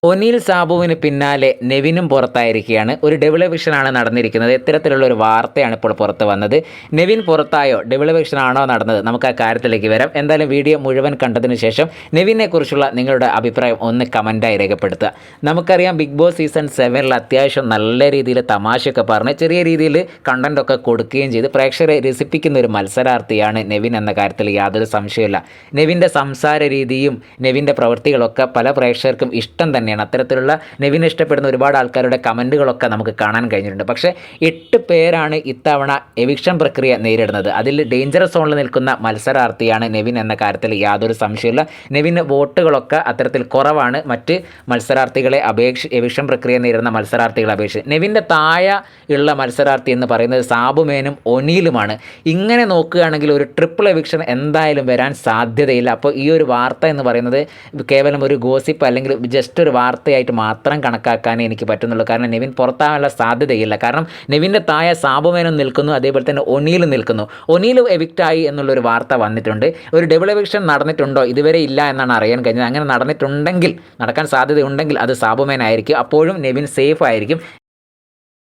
O'Neill സാബുവിന് പിന്നാലെ നെവിനും പുറത്തായിരിക്കുകയാണ്. ഒരു double എവിക്ഷനാണ് നടന്നിരിക്കുന്നത്. ഇത്തരത്തിലുള്ള ഒരു വാർത്തയാണ് ഇപ്പോൾ പുറത്ത് വന്നത്. നെവിൻ പുറത്തായോ, ഡബിൾ എവിക്ഷനാണോ നടന്നത്? നമുക്ക് ആ കാര്യത്തിലേക്ക് വരാം. എന്തായാലും വീഡിയോ മുഴുവൻ കണ്ടതിന് ശേഷം നെവിനെ കുറിച്ചുള്ള നിങ്ങളുടെ അഭിപ്രായം ഒന്ന് കമൻറ്റായി രേഖപ്പെടുത്തുക. നമുക്കറിയാം ബിഗ് ബോസ് സീസൺ 7 അത്യാവശ്യം നല്ല രീതിയിൽ തമാശയൊക്കെ പറഞ്ഞ് ചെറിയ രീതിയിൽ കണ്ടൻറ്റൊക്കെ കൊടുക്കുകയും ചെയ്ത് പ്രേക്ഷകരെ രസിപ്പിക്കുന്ന ഒരു മത്സരാർത്ഥിയാണ് നെവിൻ എന്ന കാര്യത്തിൽ യാതൊരു സംശയമില്ല. നെവിൻ്റെ സംസാര രീതിയും നെവിൻ്റെ പ്രവൃത്തികളൊക്കെ പല പ്രേക്ഷകർക്കും ഇഷ്ടം തന്നെയാണ്. അത്തരത്തിലുള്ള നെവിനെ ഇഷ്ടപ്പെടുന്ന ഒരുപാട് ആൾക്കാരുടെ കമൻറ്റുകളൊക്കെ നമുക്ക് കാണാൻ കഴിഞ്ഞിട്ടുണ്ട്. പക്ഷേ 8 പേരാണ് ഇത്തവണ എവിക്ഷൻ പ്രക്രിയ നേരിടുന്നത്. അതിൽ ഡേഞ്ചറസ് സോണിൽ നിൽക്കുന്ന മത്സരാർത്ഥിയാണ് നെവിൻ എന്ന കാര്യത്തിൽ യാതൊരു സംശയമില്ല. നെവിന് വോട്ടുകളൊക്കെ അത്തരത്തിൽ കുറവാണ് മറ്റ് മത്സരാർത്ഥികളെ എവിക്ഷൻ പ്രക്രിയ നേരിടുന്ന മത്സരാർത്ഥികളെ അപേക്ഷിച്ച്. നെവിൻ്റെ താഴെ ഉള്ള മത്സരാർത്ഥി എന്ന് പറയുന്നത് സാബുമേനും ഒനീലുമാണ്. ഇങ്ങനെ നോക്കുകയാണെങ്കിൽ ഒരു ട്രിപ്പിൾ എവിക്ഷൻ എന്തായാലും വരാൻ സാധ്യതയില്ല. അപ്പോൾ ഈ ഒരു വാർത്ത എന്ന് പറയുന്നത് കേവലം ഒരു ഗോസിപ്പ് അല്ലെങ്കിൽ ജസ്റ്റ് ഒരു വാർത്തയായിട്ട് മാത്രം കണക്കാക്കാനേ എനിക്ക് പറ്റുന്നുള്ളൂ. കാരണം നെവിൻ പുറത്താകാനുള്ള സാധ്യതയില്ല. കാരണം നെവിൻ്റെ താഴെ സാബുമേനും നിൽക്കുന്നു, അതേപോലെ തന്നെ ഒനീലും നിൽക്കുന്നു. ഒനീൽ എവിക്റ്റായി എന്നുള്ളൊരു വാർത്ത വന്നിട്ടുണ്ട്. ഒരു ഡബിൾ എവിക്ഷൻ നടന്നിട്ടുണ്ടോ? ഇതുവരെ ഇല്ല എന്നാണ് അറിയാൻ കഴിഞ്ഞത്. അങ്ങനെ നടന്നിട്ടുണ്ടെങ്കിൽ, നടക്കാൻ സാധ്യതയുണ്ടെങ്കിൽ അത് സാബുമേനായിരിക്കും. അപ്പോഴും നെവിൻ സേഫ് ആയിരിക്കും.